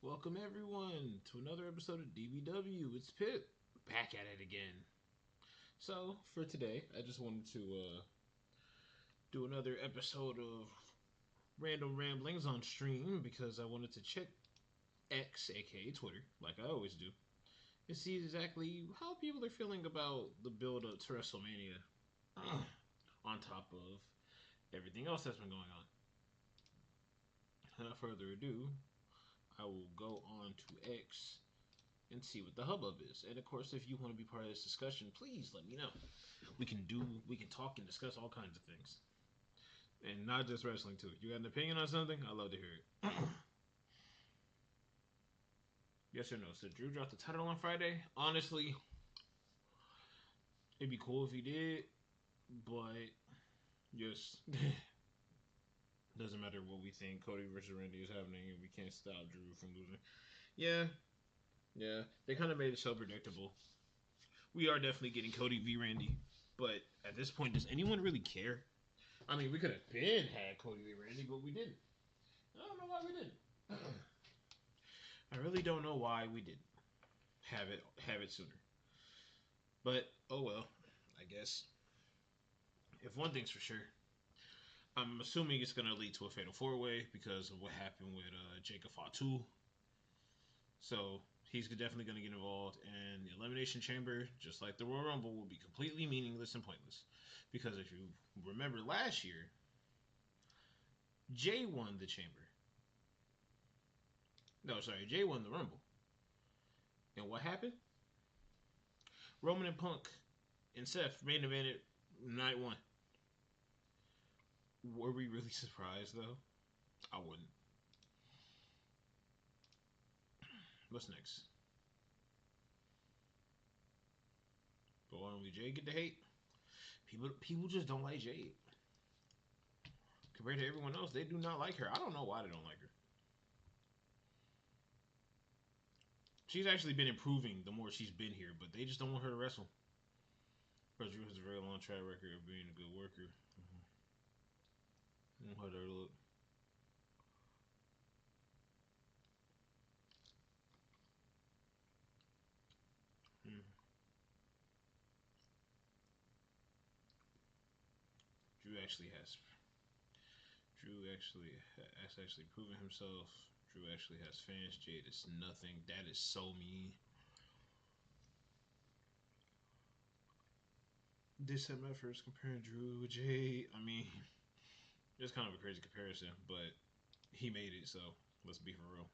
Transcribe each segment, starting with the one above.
Welcome everyone to another episode of DBW. It's Pip back at it again. So for today, I just wanted to do another episode of random ramblings on stream because I wanted to check X, aka Twitter, like I always do, and see exactly how people are feeling about the build up to WrestleMania. On top of everything else that's been going on. Without further ado, I will go on to X and see what the hubbub is. And of course, if you want to be part of this discussion, please let me know. We can talk and discuss all kinds of things, and not just wrestling too. You got an opinion on something? I'd love to hear it. Yes or no? So Drew dropped the title on Friday. Honestly, it'd be cool if he did, but just doesn't matter what we think. Cody versus Randy is happening, and we can't stop Drew from losing. Yeah, yeah. They kind of made it so predictable. We are definitely getting Cody v Randy, but at this point, does anyone really care? I mean, we could have been had Cody v Randy, but we didn't. I don't know why we didn't. I really don't know why we didn't have it sooner. But oh well, I guess. If one thing's for sure, I'm assuming it's gonna lead to a fatal four way because of what happened with Jacob Fatu. So he's definitely gonna get involved, and the Elimination Chamber, just like the Royal Rumble, will be completely meaningless and pointless. Because if you remember last year, Jay won the Chamber. No, sorry, Jay won the Rumble. And what happened? Roman and Punk and Seth main evented night one. Were we really surprised though? I wouldn't. What's next? But why don't we Jay get the hate? People just don't like Jade. Compared to everyone else, they do not like her. I don't know why they don't like her. She's actually been improving the more she's been here, but they just don't want her to wrestle. But Drew has a very long track record of being a good worker. I want her to look. Hmm. Drew actually has. Drew actually has actually proven himself. Drew actually has fans. Jade is nothing. That is so mean. This time at first comparing Drew with Jade. I mean, it's kind of a crazy comparison, but he made it, so let's be for real.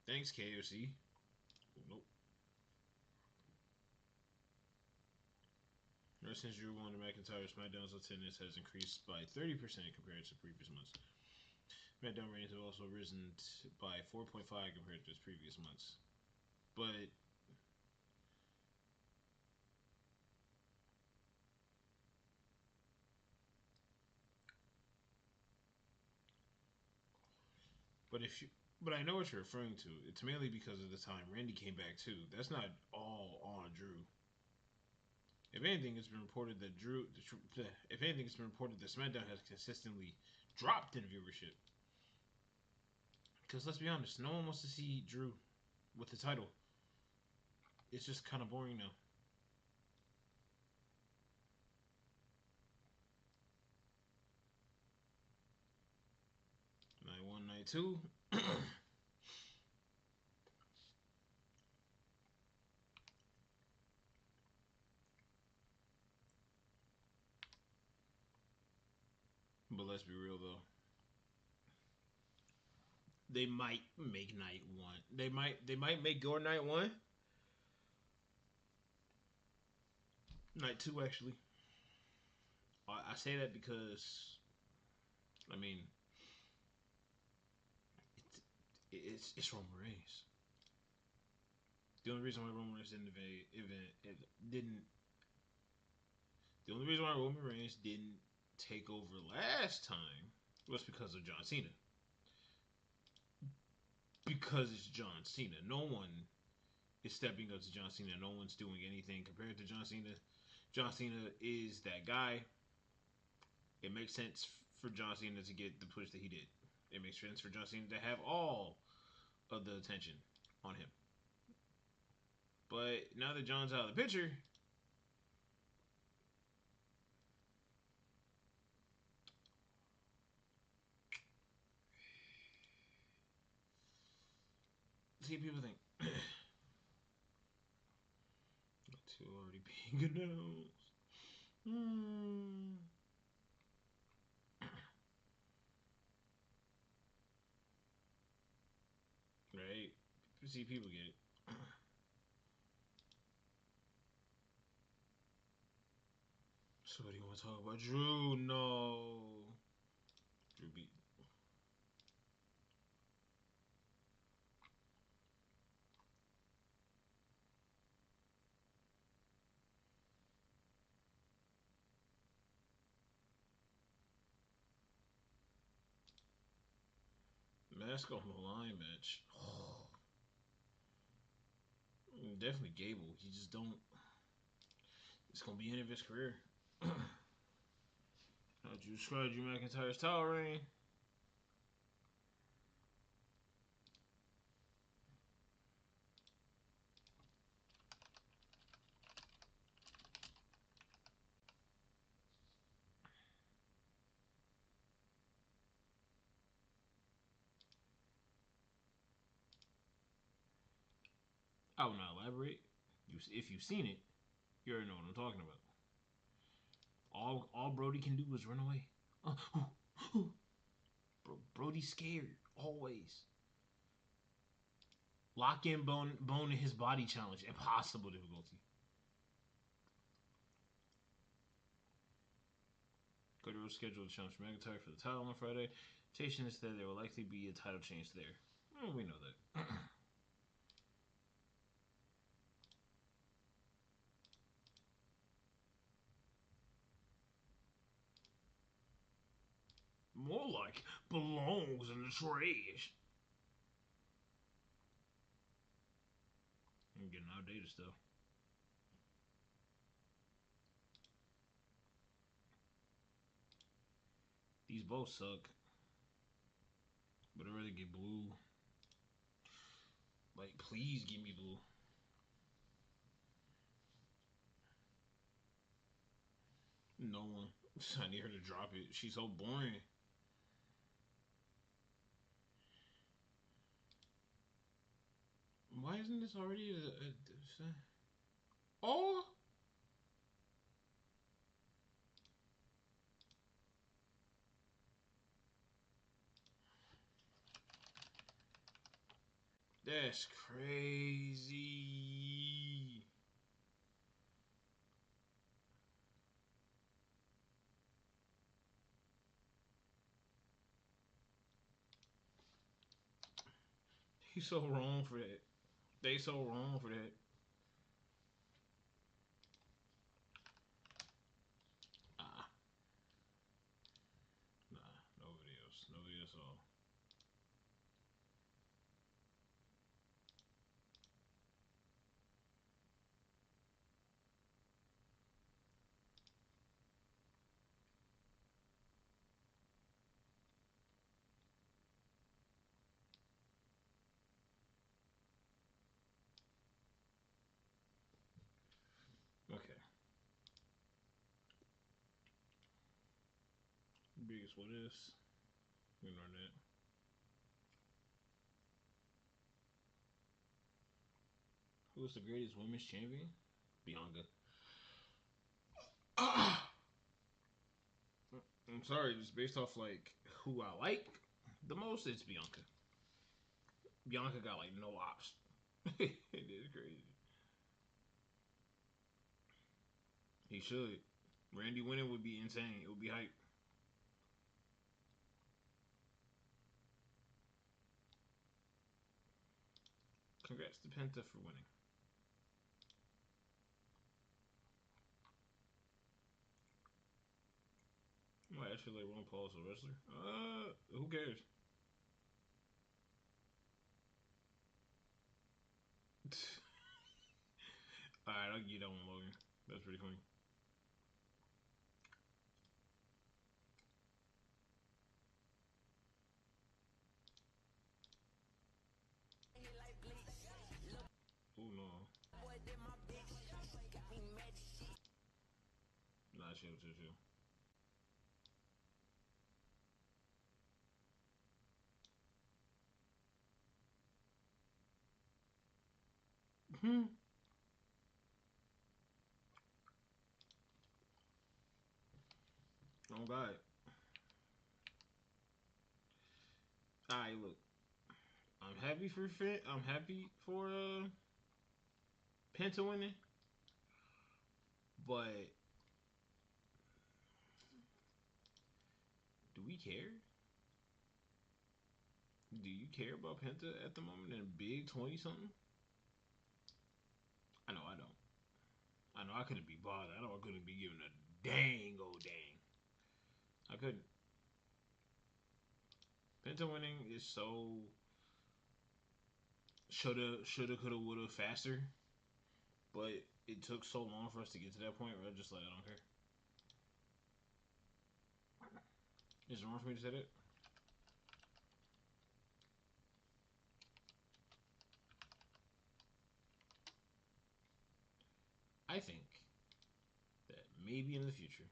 Thanks, KFC. Oh, nope. Ever since Drew won the McIntyre, SmackDown's attendance has increased by 30% compared to previous months. SmackDown ratings have also risen by 4.5 compared to its previous months. But if you but I know what you're referring to. It's mainly because of the time Randy came back too. That's not all on Drew. If anything, it's been reported that If anything, it's been reported that SmackDown has consistently dropped in viewership. Because let's be honest, no one wants to see Drew with the title. It's just kind of boring now. Night one, night two. But let's be real though. They might make night one. They might make your night one. Night two actually. I say that because I mean it's it's Roman Reigns. The only reason why Roman Reigns didn't the only reason why Roman Reigns didn't take over last time was because of John Cena. Because it's John Cena. No one is stepping up to John Cena. No one's doing anything compared to John Cena. John Cena is that guy. It makes sense for John Cena to get the push that he did. It makes sense for John Cena to have all of the attention on him. But now that John's out of the picture, see, people think two already being announced. Hmm. Right? See, people get it. So, what do you want to talk about? Drew? No. Drew beat. Mask on the line match. Definitely Gable. He just don't. It's gonna be the end of his career. How'd you describe Drew McIntyre's title reign? I will not elaborate. If you've seen it, you already know what I'm talking about. All Brody can do is run away. Brody's scared always. Lock in bone in his body challenge. Impossible difficulty. Cody Rhodes scheduled to challenge McIntyre for the title on Friday. Station is that there will likely be a title change there. Well, we know that. More like belongs in the trash. I'm getting outdated stuff. These both suck. But I'd rather get blue. Like, please give me blue. No one. I need her to drop it. She's so boring. Why isn't this already oh? That's crazy. He's so wrong for that. They so wrong for that. Ah, nah, nobody else. Nobody else at all. Okay. Biggest what is? Ignore that. Who's the greatest women's champion? Bianca. I'm sorry, just based off like who I like the most, it's Bianca. Bianca got like no ops. It is crazy. He should. Randy winning would be insane. It would be hype. Congrats to Penta for winning. I actually like Ron Paul as a wrestler. Who cares? Alright, I'll give you that one, Logan. That's pretty funny. no. Nah, chill, chill, chill. Hmm. Oh God. Alright, look. I'm happy for I'm happy for Penta winning, but do we care? Do you care about Penta at the moment in a big 20 something? I know I don't. I know I couldn't be bothered. I know I couldn't be given a dang old dang. I couldn't. Penta winning is so shoulda, coulda, woulda, faster, but it took so long for us to get to that point where I'm just like, I don't care. Is it wrong for me to say that? I think that maybe in the future,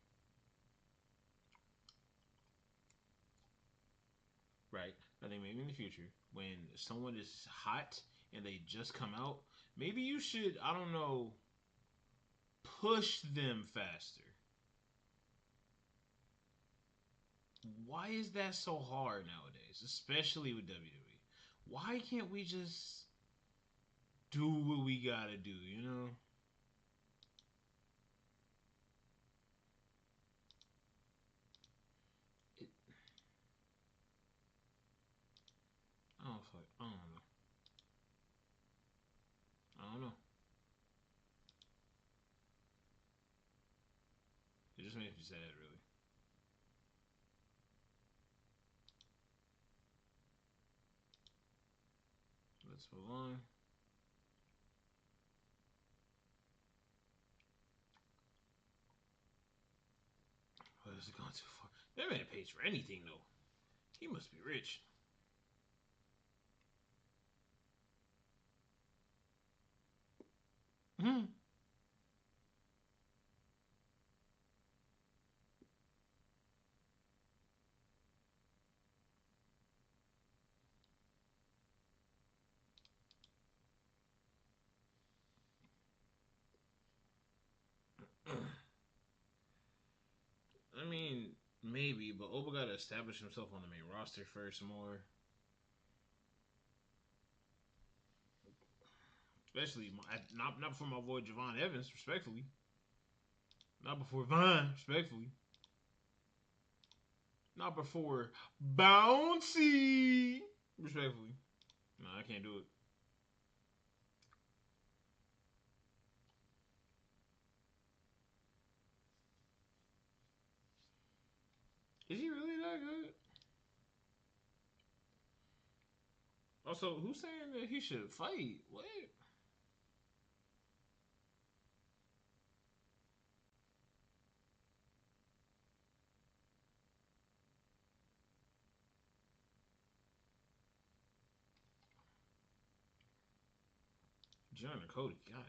right? I think maybe in the future, when someone is hot and they just come out, maybe you should, I don't know, push them faster. Why is that so hard nowadays, especially with WWE? Why can't we just do what we gotta do, you know? It, I don't know. I don't know. It just makes me sad, really. Let's move on. Oh, this is going too far. That man pays for anything, though. He must be rich. Hmm. I mean, maybe, but Oba got to establish himself on the main roster first more. Especially, not before my boy Javon Evans, respectfully. Not before Vine, respectfully. Not before Bouncy, respectfully. No, I can't do it. Is he really that good? Also, who's saying that he should fight? What? John and Cody, God.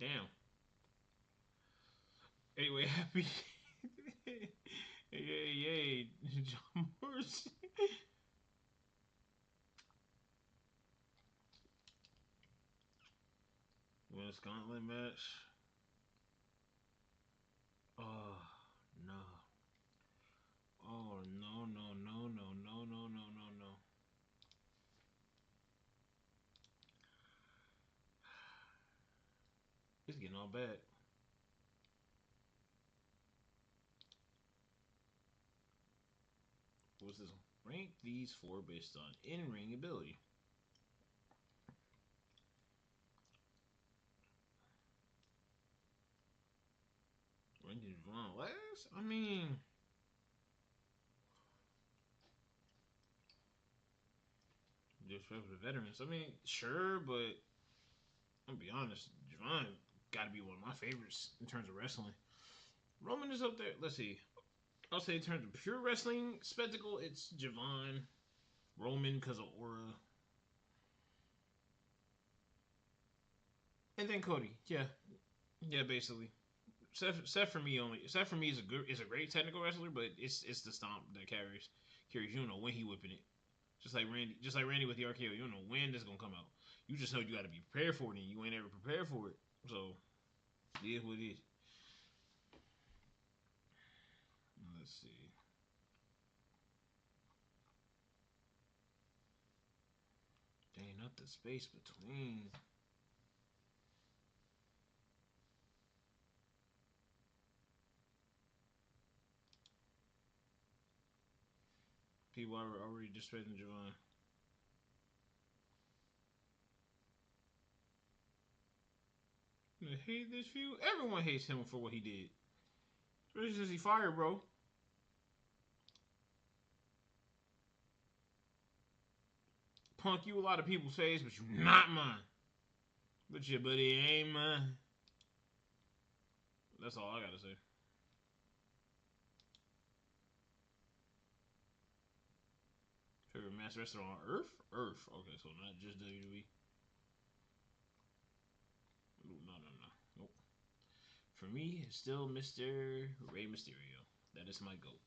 Damn. Anyway, happy. Yay, yay, John Morrison. Women's gauntlet match. Oh, no. Oh, no, no, no, no, no, no, no, no, no. It's getting all bad. What's this one? Rank these four based on in-ring ability. Ranking Vaughn last? I mean, disrespect for the veterans. I mean, sure, but I'm gonna be honest. Javon got to be one of my favorites in terms of wrestling. Roman is up there. Let's see. I'll say in terms of pure wrestling spectacle, it's Javon. Roman because of aura. And then Cody. Yeah. Yeah, basically. Seth for me only. Seth for me is a great technical wrestler, but it's the stomp that carries. You don't know when he whipping it. Just like Randy with the RKO. You don't know when this gonna come out. You just know you got to be prepared for it, and you ain't ever prepared for it. So it is what it is. Let's see. Dang, not the space between. People are already disrespecting Javon. I hate this feud. Everyone hates him for what he did. Especially since he fired, bro. Punk, you a lot of people's face, but you not mine. But your buddy ain't mine. That's all I gotta say. Favorite mass wrestler on Earth? Earth. Okay, so not just WWE. No, no, no. Nope. For me, it's still Mr. Rey Mysterio. That is my GOAT.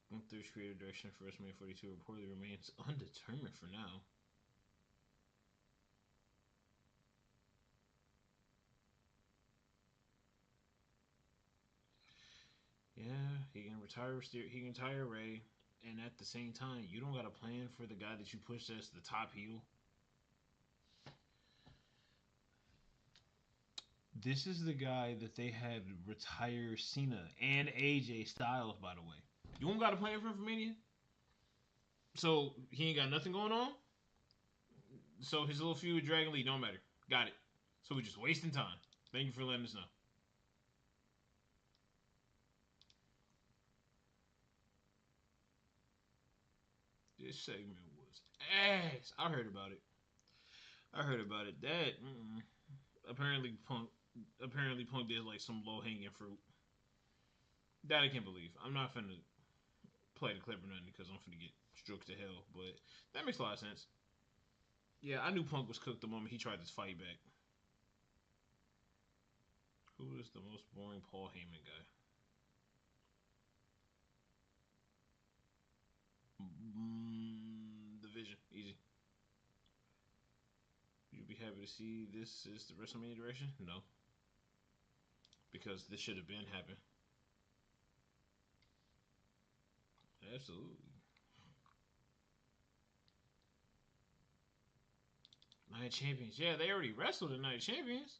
Gunther's creative direction for WrestleMania 42 reportedly remains undetermined for now. Yeah, he can retire. He can retire Ray, and at the same time, you don't got a plan for the guy that you pushed as the top heel. This is the guy that they had retire Cena and AJ Styles, by the way. You don't got a plan for him for Mania? So he ain't got nothing going on? So his little feud with Dragon Lee don't matter. Got it. So we're just wasting time. Thank you for letting us know. This segment was ass. I heard about it. That apparently Punk did like some low hanging fruit. That I can't believe. I'm not finna play the clip or nothing because I'm finna get strokes to hell. But that makes a lot of sense. Yeah, I knew Punk was cooked the moment he tried to fight back. Who is the most boring Paul Heyman guy? The Vision. Easy. You'd be happy to see this is the WrestleMania direction? No. Because this should have been happened. Absolutely. Night of Champions. Yeah, they already wrestled in Night of Champions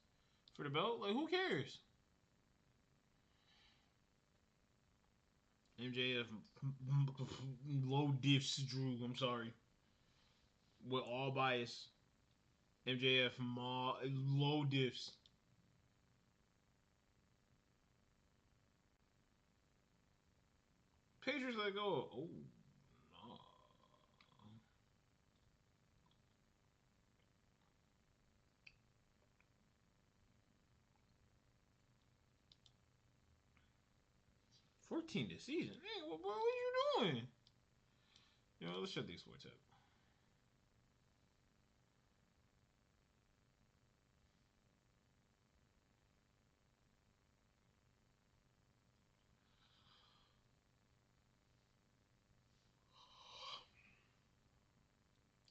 for the belt. Like, who cares? MJF low diffs Drew. I'm sorry. With all bias. MJF low diffs. Patriots let go. Oh, no. 14 this season. Hey, what are you doing? You know, let's shut these sports up.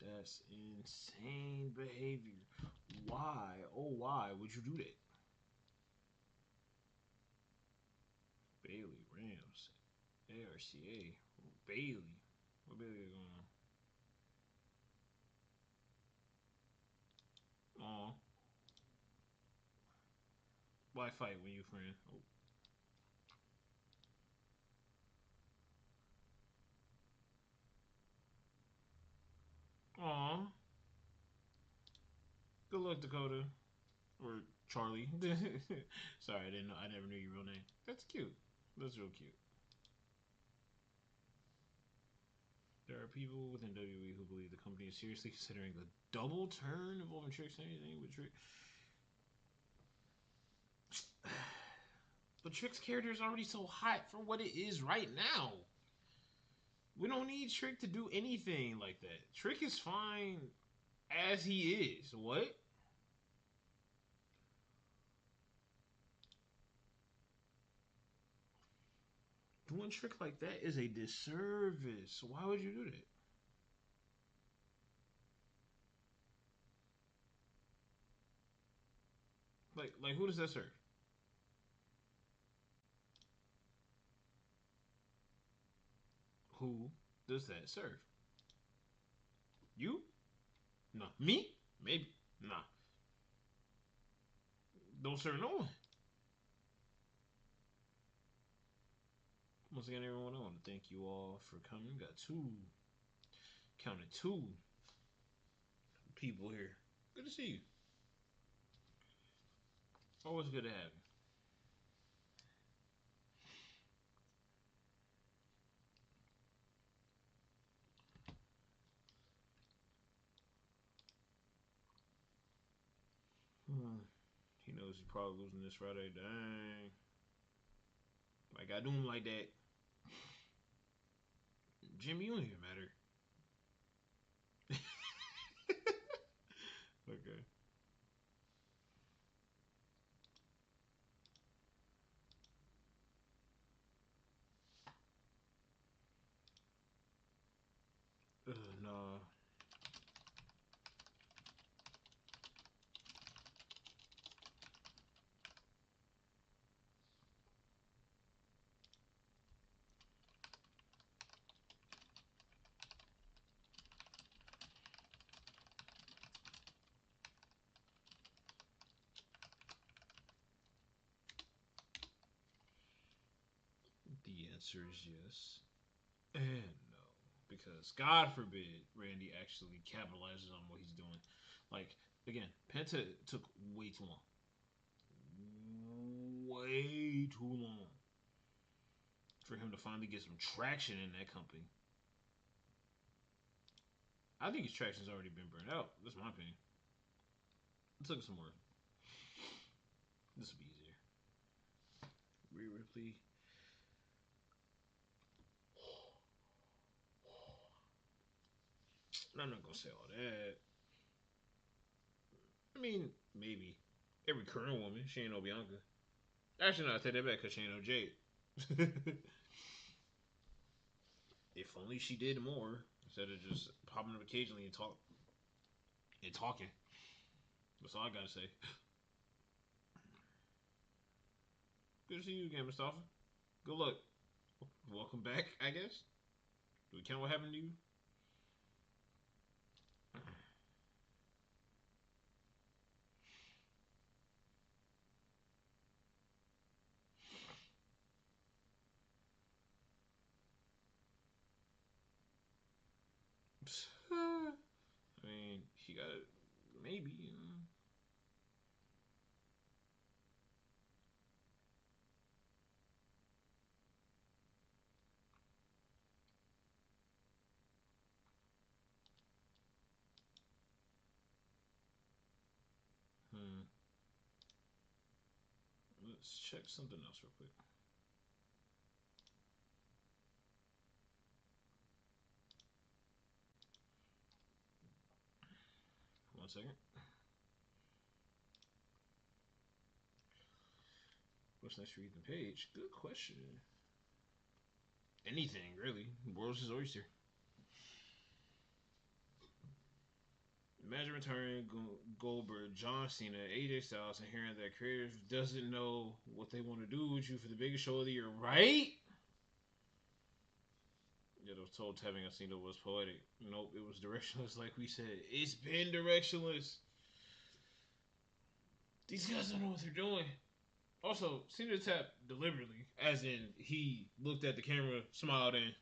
That's insane behavior. Why? Oh, why would you do that? Bailey, Rams, ARCA, Bailey. What Bailey going on? Aw. Why fight when you friend? Oh. Aw. Good luck, Dakota. Or Charlie. Sorry, I didn't know. I never knew your real name. That's cute. That's real cute. There are people within WWE who believe the company is seriously considering a double turn involving tricks and anything with trick. But Trick's character is already so hot for what it is right now. We don't need Trick to do anything like that. Trick is fine as he is. What? Doing Trick like that is a disservice. Why would you do that? Like who does that serve? Who does that serve? You? No. Me? Maybe. Nah. Don't serve no one. Once again, everyone, I want to thank you all for coming. Got counted two people here. Good to see you. Always good to have you. He knows he's probably losing this Friday. Dang. Like, I do him like that. Jimmy, you don't even matter. Okay. Nah. The answer is yes and no. Because God forbid Randy actually capitalizes on what he's doing. Like, again, Penta took way too long. Way too long for him to finally get some traction in that company. I think his traction's already been burned out. That's my opinion. It took some work. This will be easier. Rhea Ripley. I'm not gonna say all that. I mean, maybe. Every current woman, she ain't no Bianca. Actually, no, I take that back because she ain't no Jade. If only she did more instead of just popping up occasionally and talking. That's all I gotta say. Good to see you again, Mustafa. Good luck. Welcome back, I guess. Do we count what happened to you? I mean, he got it. Maybe. Hmm. Let's check something else real quick. One second. What's next for Ethan Page? Good question. Anything, really. World's his oyster. Imagine retiring Goldberg, John Cena, AJ Styles, and hearing that creative doesn't know what they want to do with you for the biggest show of the year, right? Yet I was told having a Cena was poetic. Nope, it was directionless, like we said. It's been directionless. These guys don't know what they're doing. Also, Cena tapped deliberately, as in he looked at the camera, smiled, and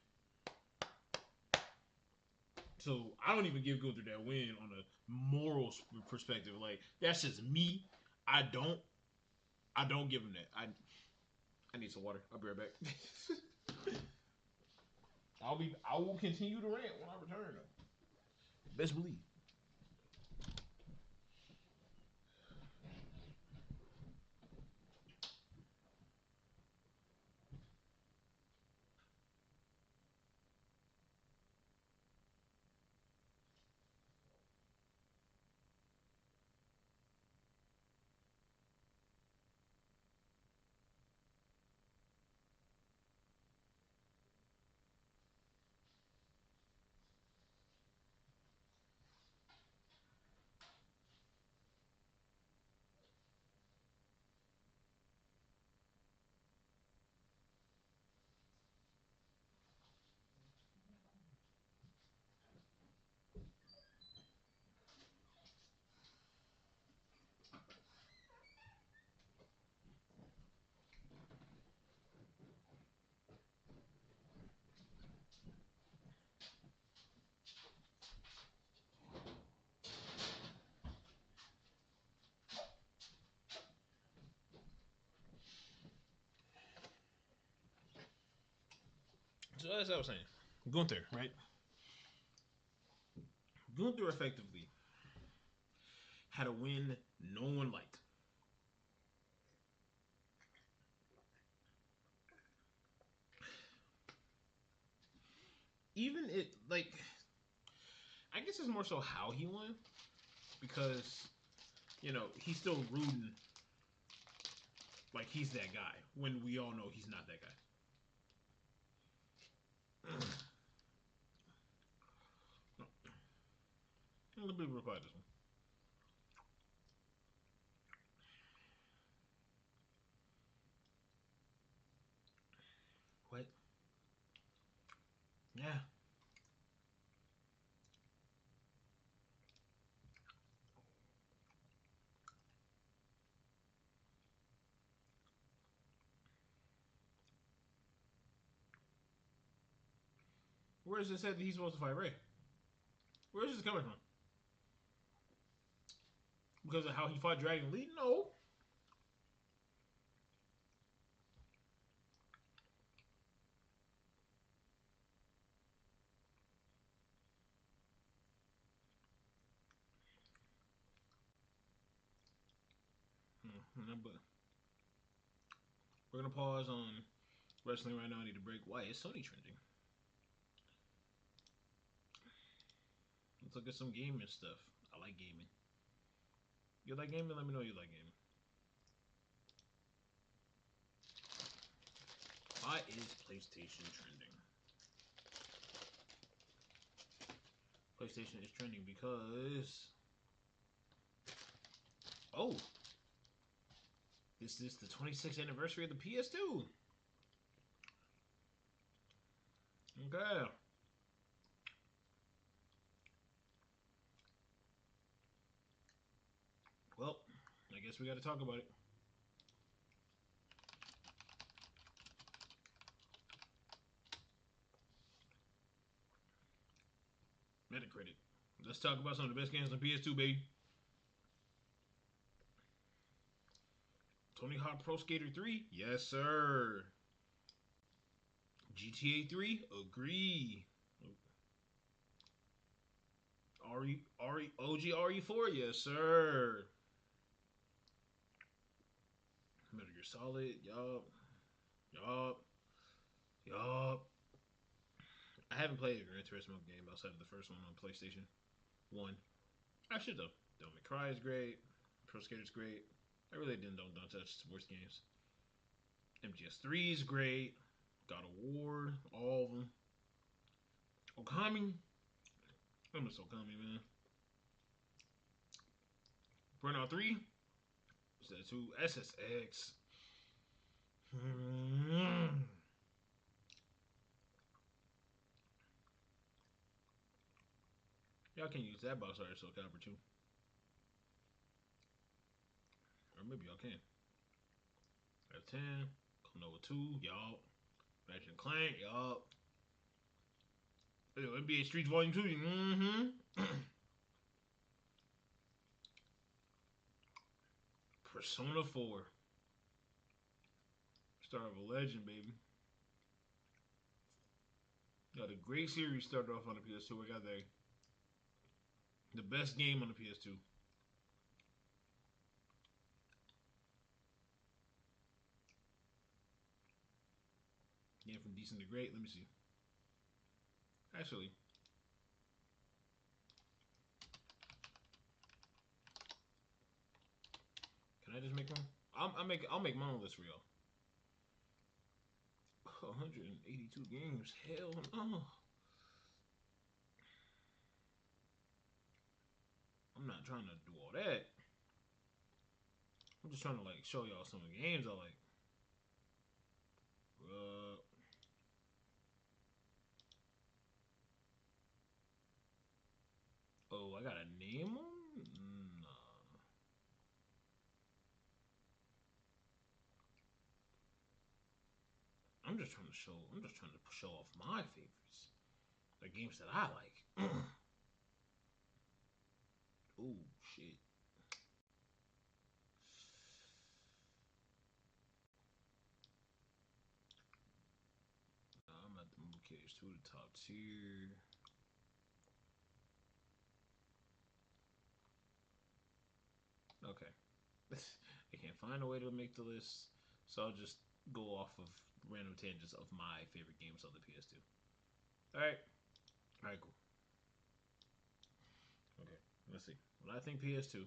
so I don't even give Gunther that win on a moral perspective. Like that's just me. I don't. I don't give him that. I need some water. I'll be right back. I will continue to rant when I return though. Best believe. So as I was saying, Gunther, right? Gunther effectively had a win no one liked. Even it like I guess it's more so how he won because he's still rooting like he's that guy when we all know he's not that guy. Let me reply this one. What? Yeah. Where is it said that he's supposed to fight Ray? Where is this coming from? Because of how he fought Dragon Lee? No. But we're gonna pause on wrestling right now. I need to break. Why is Sony trending? Let's look at some gaming stuff. I like gaming. You like gaming? Let me know you like gaming. Why is PlayStation trending? PlayStation is trending because this is the 26th anniversary of the PS2. Okay. Well, I guess we got to talk about it. Metacritic. Let's talk about some of the best games on PS2, baby. Tony Hawk Pro Skater 3? Yes, sir. GTA 3? Agree. OG RE4? Yes, sir. Metal Gear Solid? Yup. Yup. Yup. I haven't played a Gran Turismo game outside of the first one on PlayStation 1. I should though. Don't Make Cry is great. Pro Skater's great. I really don't touch sports games. MGS3 is great. God of War, all of them. Okami, I miss Okami, man. Burnout 3, is that 2? SSX. Y'all can use that box art so Copper too. Or maybe y'all can. F10, Konoha 2, y'all. Ratchet and Clank, y'all. NBA Streets Volume 2, Persona 4. Start of a legend, baby. Got a great series started off on the PS2. I got the best game on the PS2. Yeah, from decent to great. Let me see. Actually, can I just make one? I'll make my own list for y'all. 182 games. Hell no. I'm not trying to do all that. I'm just trying to like show y'all some of the games I like. Oh, I gotta name them? Nah. I'm just trying to show off my favorites. The games that I like. Oh shit. I'm at the okay. PS2 the top tier. Okay. I can't find a way to make the list, so I'll just go off of random tangents of my favorite games on the PS2. Alright. Alright, cool. Okay, let's see. When I think PS2,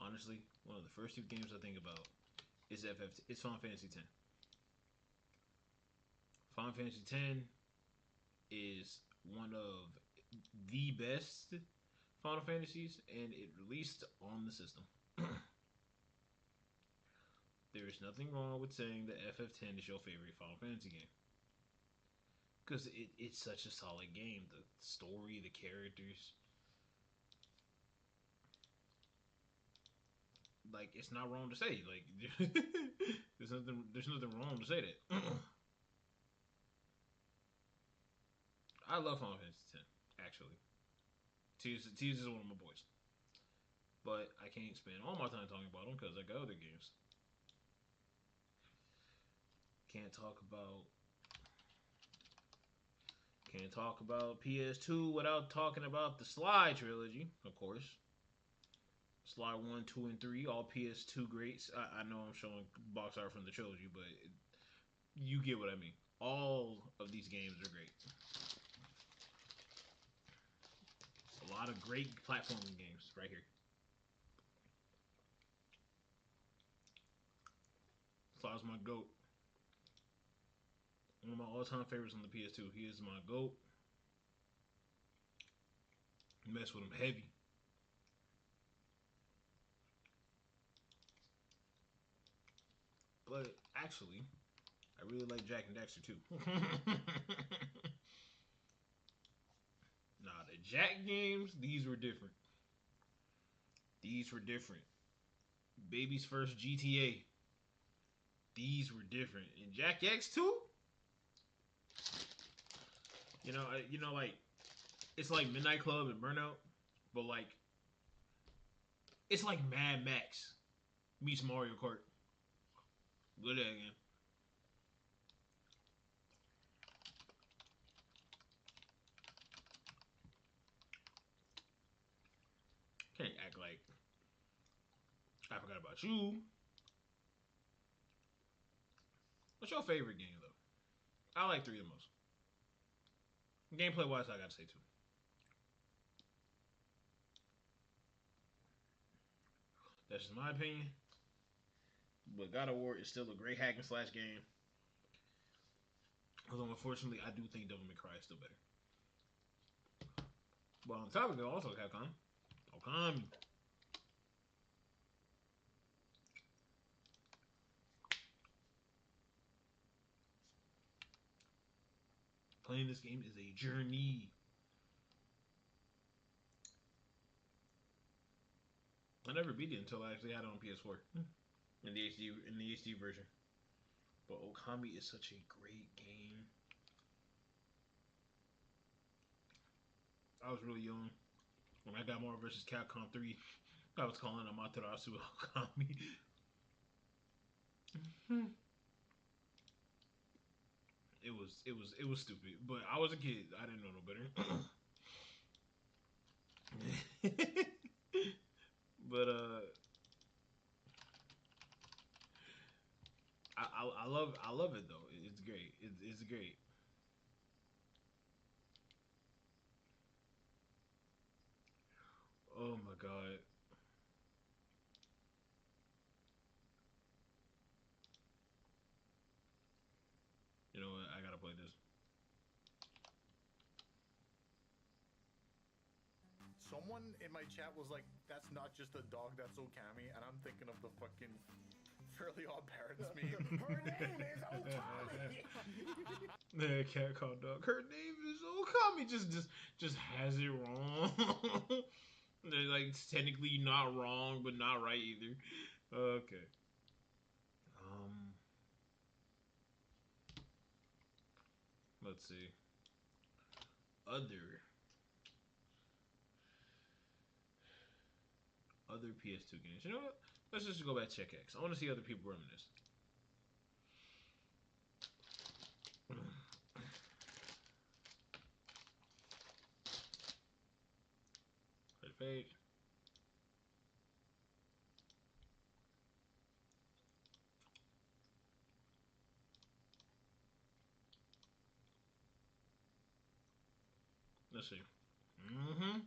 honestly, one of the first two games I think about is FF. It's Final Fantasy X. Final Fantasy X is one of the best Final Fantasies, and it released on the system. There is nothing wrong with saying that FF10 is your favorite Final Fantasy game. Because it's such a solid game. The story, the characters. Like, it's not wrong to say. Like, there's nothing wrong to say that. I love Final Fantasy X, actually. Tears is one of my boys. But I can't spend all my time talking about them because I got other games. Can't talk about PS2 without talking about the Sly trilogy, of course. Sly 1, 2, and 3, all PS2 greats. I know I'm showing box art from the trilogy, but you get what I mean. All of these games are great. A lot of great platforming games right here. Sly's my GOAT. One of my all-time favorites on the PS2. He is my GOAT. Mess with him heavy. But actually, I really like Jack and Daxter too. Nah, the Jack games, these were different. These were different. Baby's first GTA. These were different. And Jack X too. Like it's like Midnight Club and Burnout, but like it's like Mad Max meets Mario Kart. Look at that again. Can't act like I forgot about you. What's your favorite game though? I like 3 the most. Gameplay wise, I gotta say 2. That's just my opinion. But God of War is still a great hack and slash game. Although unfortunately, I do think Devil May Cry is still better. But on top of it, also Capcom. Okami. Playing this game is a journey. I never beat it until I actually had it on PS4 in the HD version. But Okami is such a great game. I was really young when I got Marvel vs. Capcom 3. I was calling Amaterasu Okami. It was stupid, but I was a kid. I didn't know no better. But I love it though. It's great. It's great. Oh my god. You know what? I gotta play this. Someone in my chat was like, "That's not just a dog, that's Okami," and I'm thinking of the fucking Fairly Odd Parents meme. Her name is Okami. The cat called dog. Her name is Okami. Just has it wrong. They're like it's technically not wrong, but not right either. Okay. Um. Let's see. Other other PS2 games. You know what? Let's just go back to check X. I want to see other people reminisce. page. Let's see. Mm-hmm.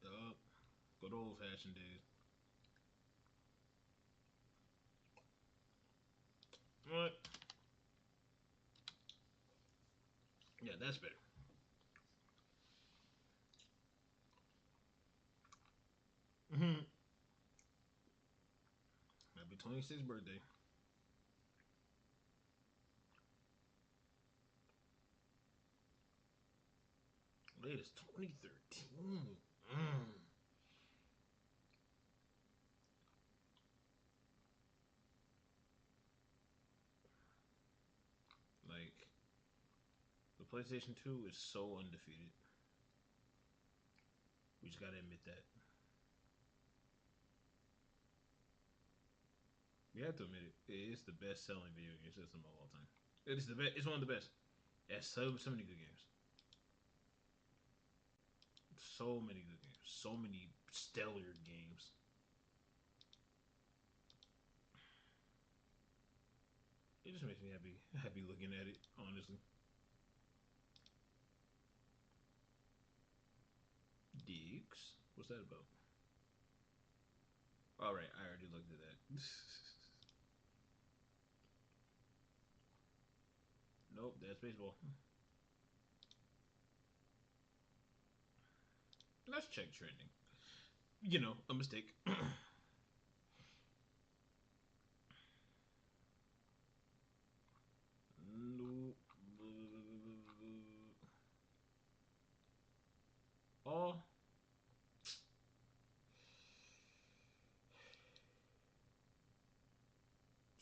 Yup. Good old fashioned days. What? Yeah, that's better. Mm-hmm. Happy 26th birthday. Latest 2013. Mm. Like, the PlayStation 2 is so undefeated. We just gotta admit that. We have to admit it. It is the best selling video game system of all time. It is the best. It's one of the best. It has so many good games. So many good games. So many stellar games. It just makes me happy looking at it, honestly. Diggs? What's that about? Alright, I already looked at that. Nope, that's baseball. Let's check trending. You know, a mistake. Nope. Oh,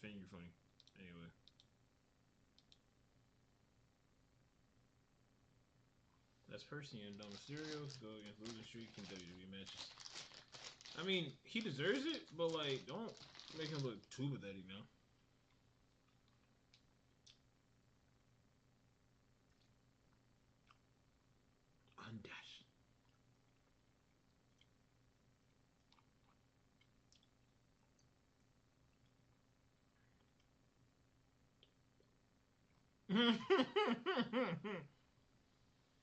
finger funny. Anyway, that's Percy and Dom Mysterio to go against losing streak in WWE matches. I mean, he deserves it, but like, don't make him look too pathetic now. Undash.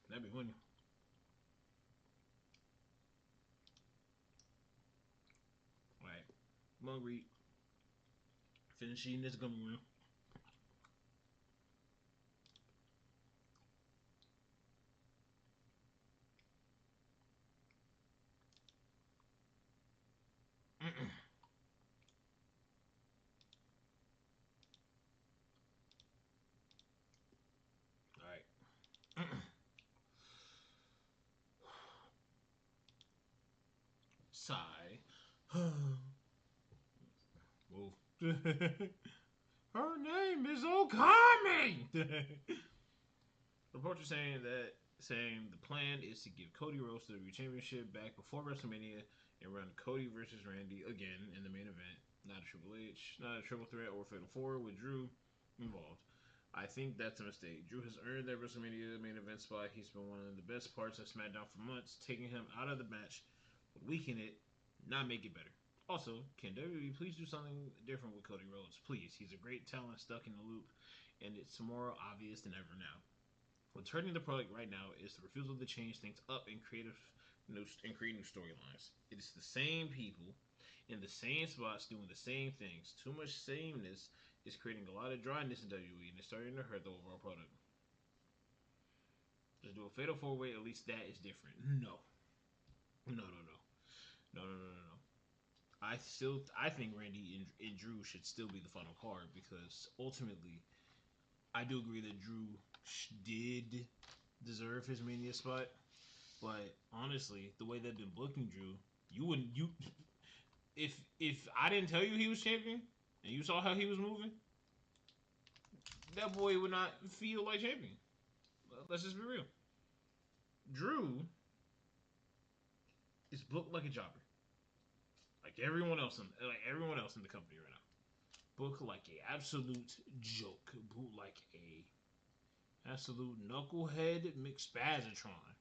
That'd be funny. All right, I'm hungry. Finish eating this gummy worm. All right. Sigh. Move. Her name is Okami. Reports are saying the plan is to give Cody Rhodes the WWE Championship back before WrestleMania and run Cody versus Randy again in the main event. Not a Triple H, not a triple threat or fatal four with Drew involved. I think that's a mistake. Drew has earned that WrestleMania main event spot. He's been one of the best parts of SmackDown for months. Taking him out of the match would weaken it, not make it better. Also, can WWE please do something different with Cody Rhodes? Please. He's a great talent stuck in the loop, and it's more obvious than ever now. What's hurting the product right now is the refusal to change things up and create new storylines. It is the same people in the same spots doing the same things. Too much sameness is creating a lot of dryness in WWE, and it's starting to hurt the overall product. Just do a fatal four way. At least that is different. No, no. I think Randy and Drew should still be the final card because ultimately, I do agree that Drew did deserve his Mania spot. But honestly, the way they've been booking Drew, you wouldn't you if I didn't tell you he was champion and you saw how he was moving, that boy would not feel like champion. Let's just be real. Drew is booked like a jobber, like everyone else in the company right now. Book like a absolute joke. Boot like a absolute knucklehead McSpazatron.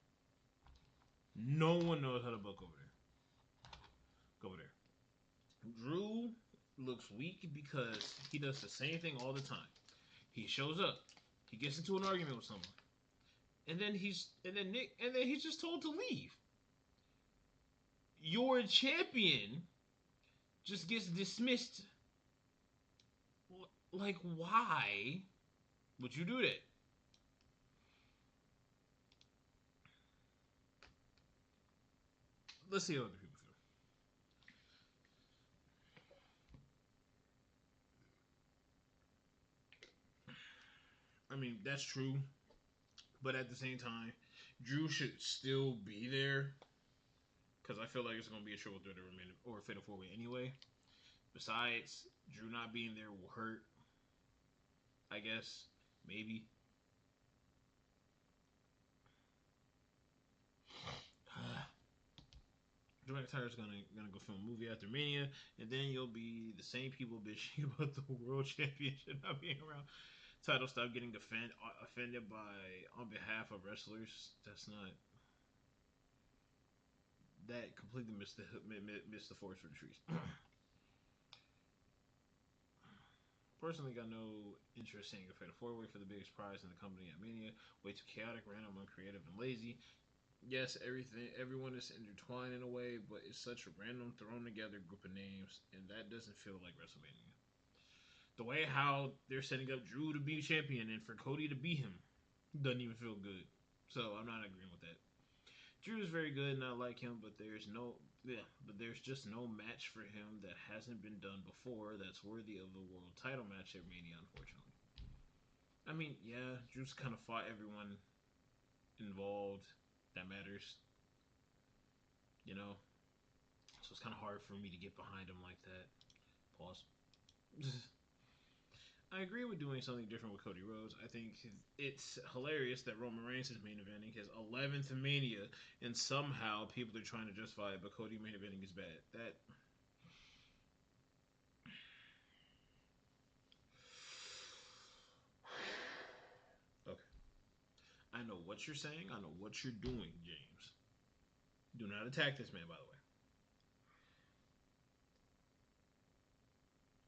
No one knows how to book over there. Go over there. Drew looks weak because he does the same thing all the time. He shows up, he gets into an argument with someone, and then he's just told to leave. Your champion just gets dismissed. Like, why would you do that? Let's see how other people feel. I mean, that's true, but at the same time, Drew should still be there because I feel like it's gonna be a triple threat or a fatal four way anyway. Besides, Drew not being there will hurt. I guess maybe. Drew McIntyre's gonna go film a movie after Mania, and then you'll be the same people bitching about the World Championship not being around. Title stop getting offended by on behalf of wrestlers. That's not that completely missed the forest for the trees. Personally, got no interest seeing a fatal four way for the biggest prize in the company at Mania. Way too chaotic, random, uncreative, and lazy. Yes, everyone is intertwined in a way, but it's such a random, thrown together group of names, and that doesn't feel like WrestleMania. The way how they're setting up Drew to be champion and for Cody to beat him doesn't even feel good. So I'm not agreeing with that. Drew is very good, and I like him, but there's just no match for him that hasn't been done before that's worthy of the world title match at Mania. Unfortunately, I mean, yeah, Drew's kind of fought everyone involved that matters, you know. So it's kind of hard for me to get behind him like that. Pause. I agree with doing something different with Cody Rhodes. I think it's hilarious that Roman Reigns is main eventing his 11th Mania, and somehow people are trying to justify it, but Cody main eventing is bad. That. Okay. I know what you're saying. I know what you're doing, James. Do not attack this man, by the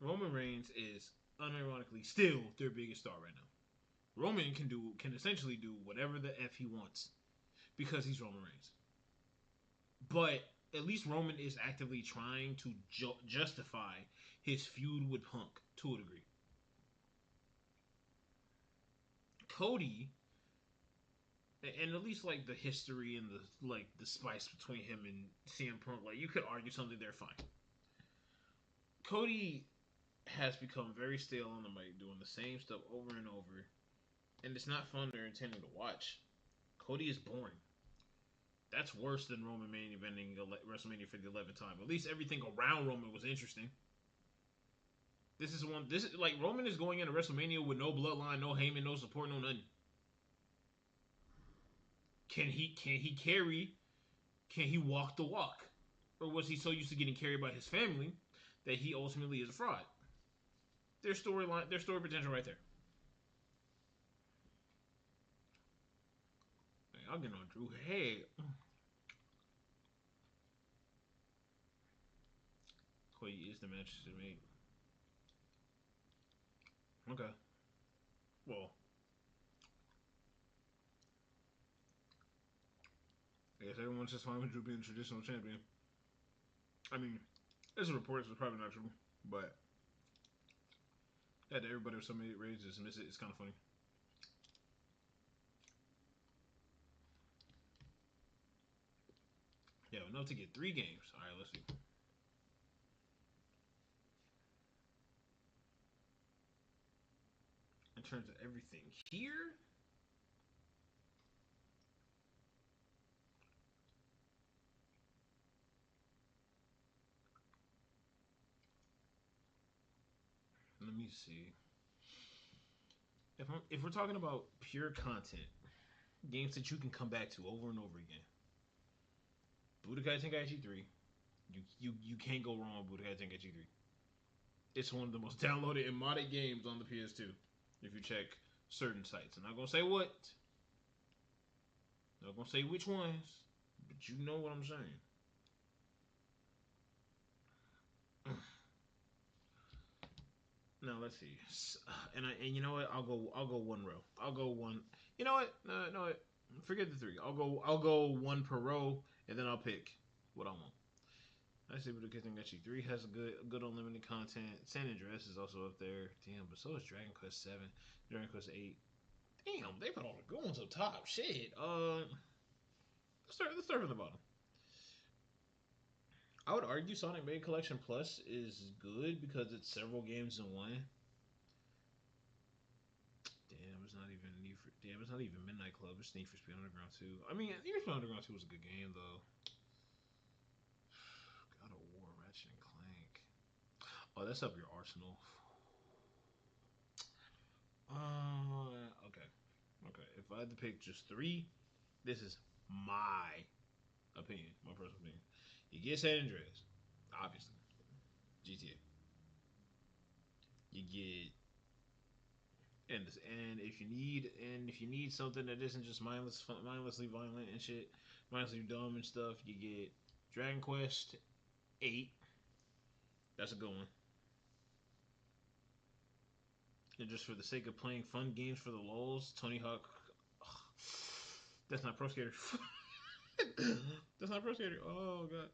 way. Roman Reigns is unironically still their biggest star right now. Roman can essentially do whatever the f he wants because he's Roman Reigns. But at least Roman is actively trying to justify his feud with Punk to a degree. Cody, and at least like the history and the spice between him and CM Punk, like you could argue something there, fine. Cody has become very stale on the mic, doing the same stuff over and over, and it's not fun or intending to watch. Cody is boring. That's worse than Roman main eventing WrestleMania for the 11th time. At least everything around Roman was interesting. This is one. This is like Roman is going into WrestleMania with no bloodline, no Heyman, no support, no nothing. Can he carry? Can he walk the walk, or was he so used to getting carried by his family that he ultimately is a fraud? Their storyline, their story potential, right there. I'll get on Drew. Hey, Cody is the match to make. Okay. Well, I guess everyone's just fine with Drew being traditional champion. I mean, there's reports it's probably not true, but yeah, everybody with so many raises dismiss it. It's kind of funny. Yeah, enough to get 3 games. All right, let's see. In terms of everything here, let me see. If we're talking about pure content, games that you can come back to over and over again, Budokai Tenkaichi 3. You can't go wrong with Budokai Tenkaichi 3. It's one of the most downloaded and modded games on the PS2. If you check certain sites, I'm not gonna say what. Not gonna say which ones, but you know what I'm saying. Now let's see, and you know what? I'll go one row. I'll go one. You know what? No, no, forget the three. I'll go one per row, and then I'll pick what I want. I see, but the thing actually three has good unlimited content. San Andreas is also up there. Damn, but so is Dragon Quest Seven, Dragon Quest Eight. Damn, they put all the good ones up top. Shit. Let's start from the bottom. I would argue Sonic Mega Collection Plus is good because it's several games in one. Damn, it's not even Damn, it's not even Midnight Club. It's Need for Speed Underground 2. I mean, Need for Speed Underground 2 was a good game though. God of War, Ratchet and Clank. Oh, that's up your arsenal. Okay, okay. If I had to pick just three, this is my opinion, my personal opinion. You get San Andreas, obviously. GTA. You get and if you need something that isn't just mindlessly violent and shit, mindlessly dumb and stuff, you get Dragon Quest 8. That's a good one. And just for the sake of playing fun games for the lulz, Tony Hawk. That's not Pro Skater. That's not Pro Skater. Oh god.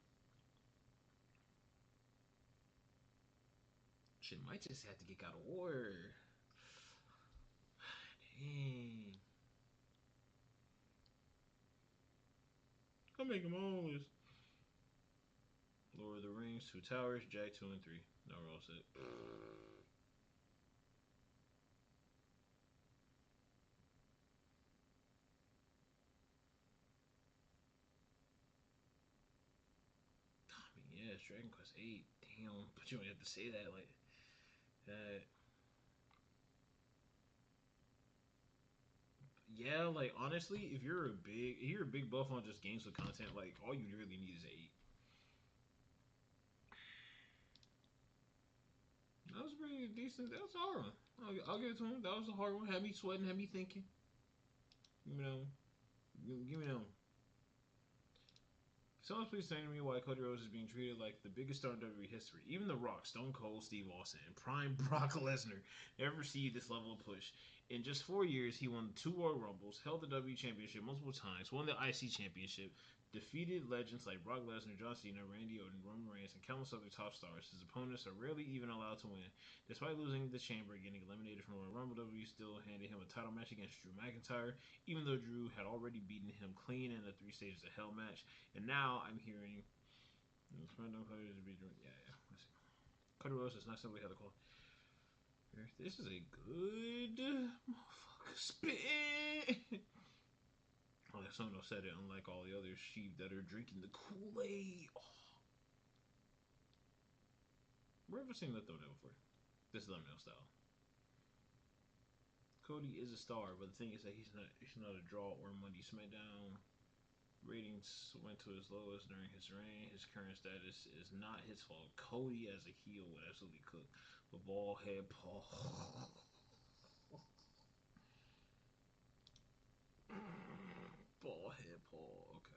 Shit might just have to get God of War. Dang. I'll make them all list. Lord of the Rings, Two Towers, Jack 2 and 3. Now we're all set. I mean, yeah, it's Dragon Quest 8. Damn, but you don't have to say that like that. Yeah, like honestly, if you're a big buff on just games with content, like all you really need is 8. That was pretty decent. That was a hard one. I'll give it to him. That was a hard one. Had me sweating. Had me thinking. You know, give me that one. Someone please explain to me why Cody Rhodes is being treated like the biggest star in WWE history. Even The Rock, Stone Cold, Steve Austin, and Prime Brock Lesnar never received this level of push. In just 4 years, he won two Royal Rumbles, held the W Championship multiple times, won the IC Championship, defeated legends like Brock Lesnar, John Cena, Randy Orton, Roman Reigns, and countless other top stars. His opponents are rarely even allowed to win. Despite losing the Chamber and getting eliminated from Royal Rumble, W still handed him a title match against Drew McIntyre, even though Drew had already beaten him clean in the three stages of Hell match. And now I'm hearing SmackDown players to be doing. Yeah, yeah. Let's see. Cody Rhodes does not simply have the call. This is a good motherfucker spit. Like someone else said it, unlike all the other sheep that are drinking the Kool Aid. Oh. Where have I seen that though before? This is thumbnail style. Cody is a star, but the thing is that he's not a draw or money. SmackDown ratings went to his lowest during his reign. His current status is not his fault. Cody as a heel would absolutely cook. But ball head Paul. Ball head Paul. Okay.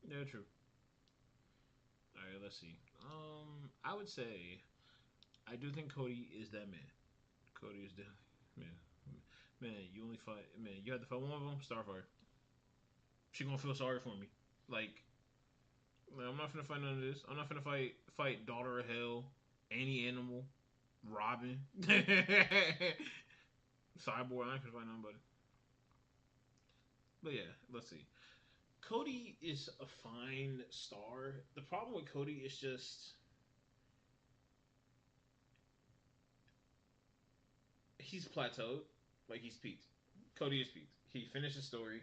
Yeah, true. All right, let's see. I would say I do think Cody is that man. Cody is the man. Man, you only fight. Man, you had to fight one of them. Starfire. She gonna feel sorry for me. Like, I'm not gonna fight none of this. I'm not gonna fight Daughter of Hell, Any Animal, Robin, Cyborg. I'm not gonna fight nobody. But yeah, let's see. Cody is a fine star. The problem with Cody is just he's plateaued. Like he's peaked. Cody is peaked. He finished the story.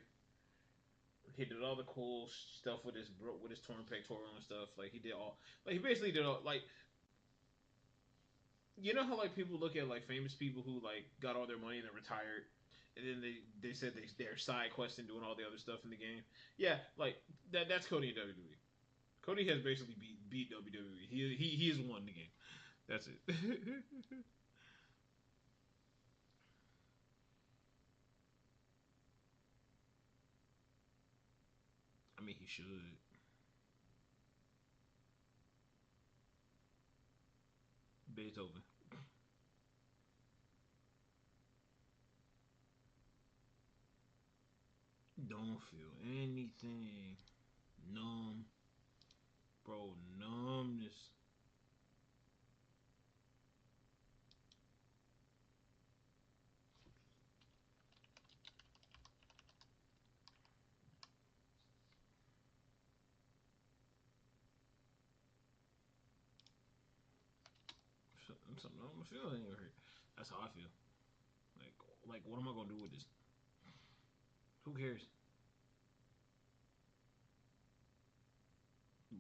He did all the cool stuff with his torn pectoral and stuff. Like he did all. Like he basically did all. Like you know how like people look at like famous people who like got all their money and then retired, and then they said they're side questing doing all the other stuff in the game. Yeah, like that's Cody in WWE. Cody has basically beat WWE. He has won the game. That's it. I mean, he should. Beethoven. Don't feel anything. Numb, bro. Numbness. Something I'm feeling hurt. That's how I feel. Like, what am I gonna do with this? Who cares?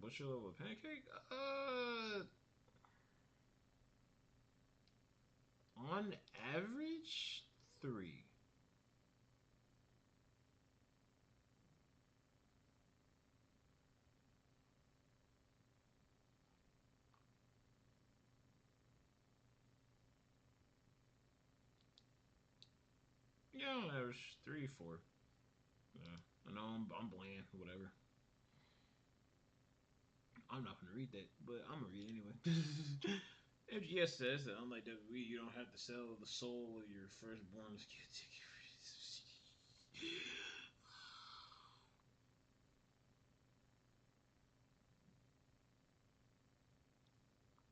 What's your level of pancake? On average, 3. Yeah, on average, 3, 4. Yeah, I know I'm bland, whatever. I'm not gonna read that, but I'm gonna read it anyway. MGS says that unlike WWE, you don't have to sell the soul of your firstborn.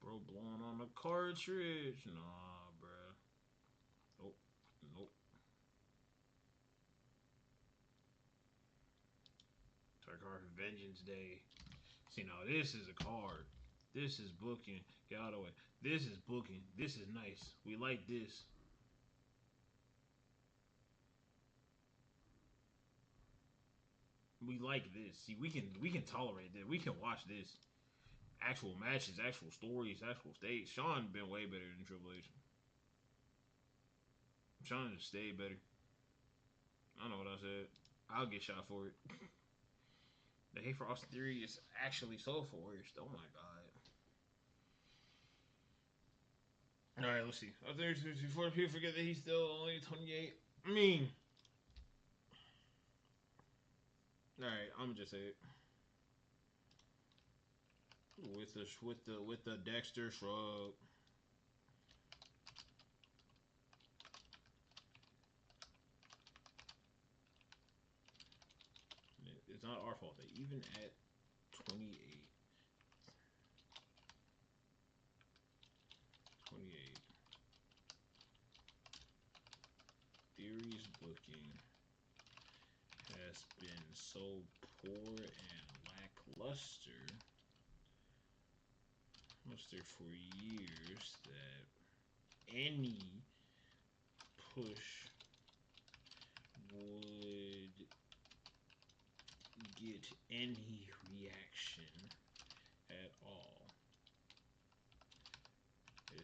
Bro, blowing on the cartridge. Nah, bro. Nope. Nope. Dark Card Vengeance Day. See, now this is a card. This is booking. Get out of the way. This is booking. This is nice. We like this. We like this. See, we can tolerate that. We can watch this. Actual matches, actual stories, actual stage. Sean been way better than Triple H. Sean just stayed better. I know what I said. I'll get shot for it. The hate for Austin Theory is actually so forced. Oh my god. All right, let's see. Before people forget that he's still only 28. I mean, all right, I'm gonna just say it with the Dexter shrug. It's not our fault that even at 28, 28, Theory's booking has been so poor and lackluster for years that any push would get any reaction at all,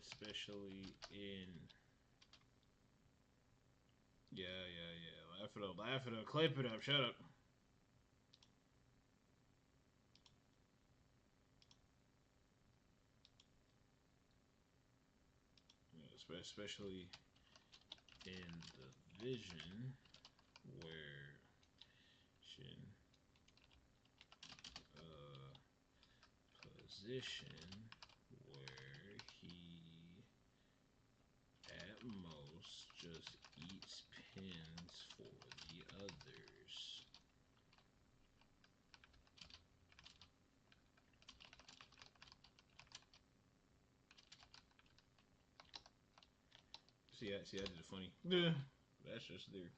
especially in yeah. Laugh it up, clip it up, shut up. Especially in the vision where Shin position where he at most just eats pins for the others. See, I did it funny. Yeah, that's just there.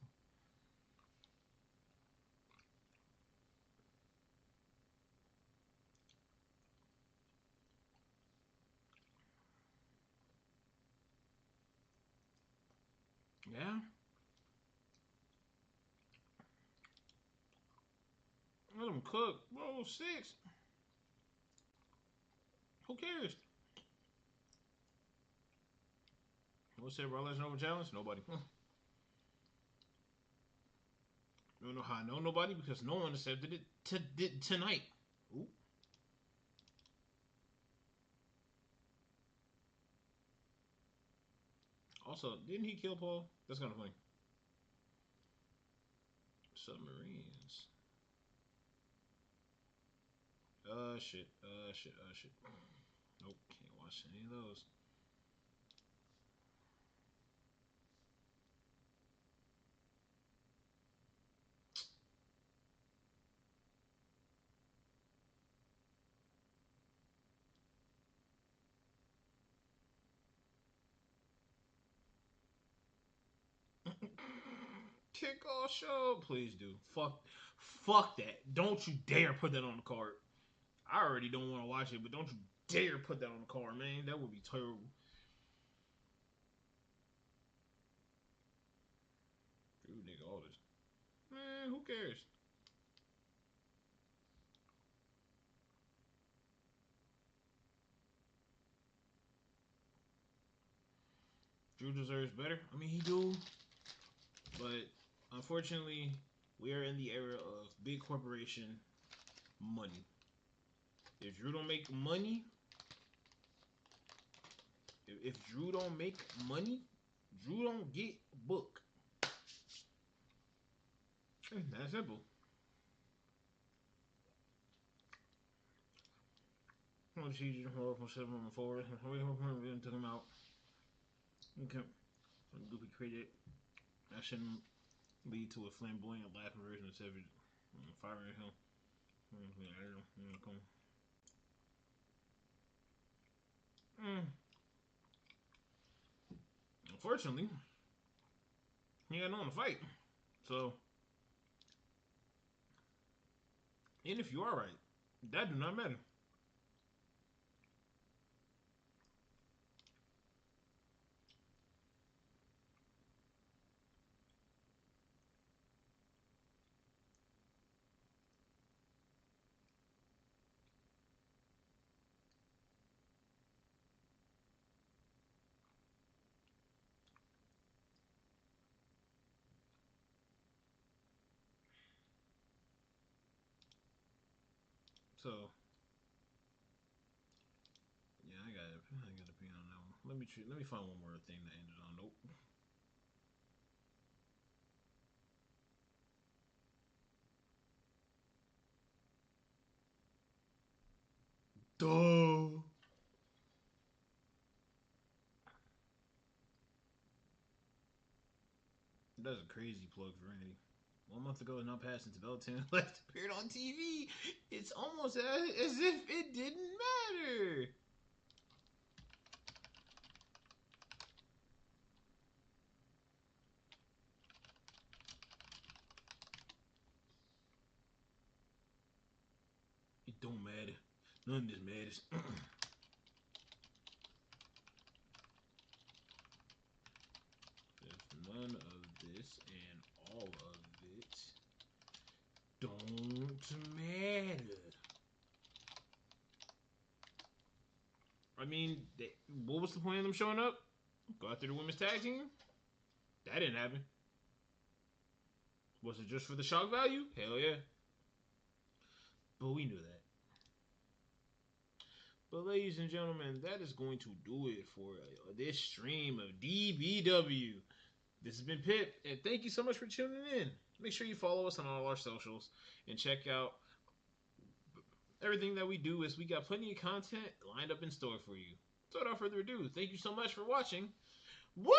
Yeah, I'm cooked. Bro, 6. Who cares? What's that, bro? Legend Over Challenge? Nobody. You don't know how I know nobody? Because no one accepted it tonight. Ooh. Also, didn't he kill Paul? That's kind of funny. Submarines. Shit. Shit. Nope, can't watch any of those. Kickoff show. Please do. Fuck that. Don't you dare put that on the card. I already don't want to watch it, but don't you dare put that on the card, man. That would be terrible. Drew nigga, all this. Man, who cares? Drew deserves better. I mean, he do. But unfortunately, we are in the era of big corporation money. If Drew don't make money, if Drew don't make money, Drew don't get booked. That's simple. Well, she's from 7 4. We took him out. Okay. Goofy created. That shouldn't lead to a flamboyant laughing version of Savage firing him. Unfortunately, he got no one to fight. So, and if you are right, that do not matter. So, yeah, I got to pee on that one. Let me find one more thing that ended on nope. Duh. That's a crazy plug for Randy. 1 month ago, not passing to Belton left appeared on TV. It's almost as if it didn't matter. It don't matter. None of this matters. If none of this and all of it don't matter. I mean, what was the point of them showing up? Go after the women's tag team? That didn't happen. Was it just for the shock value? Hell yeah. But we knew that. But ladies and gentlemen, that is going to do it for this stream of DBW. This has been Pip, and thank you so much for tuning in. Make sure you follow us on all our socials and check out everything that we do, as we got plenty of content lined up in store for you. So without further ado, thank you so much for watching. Woo!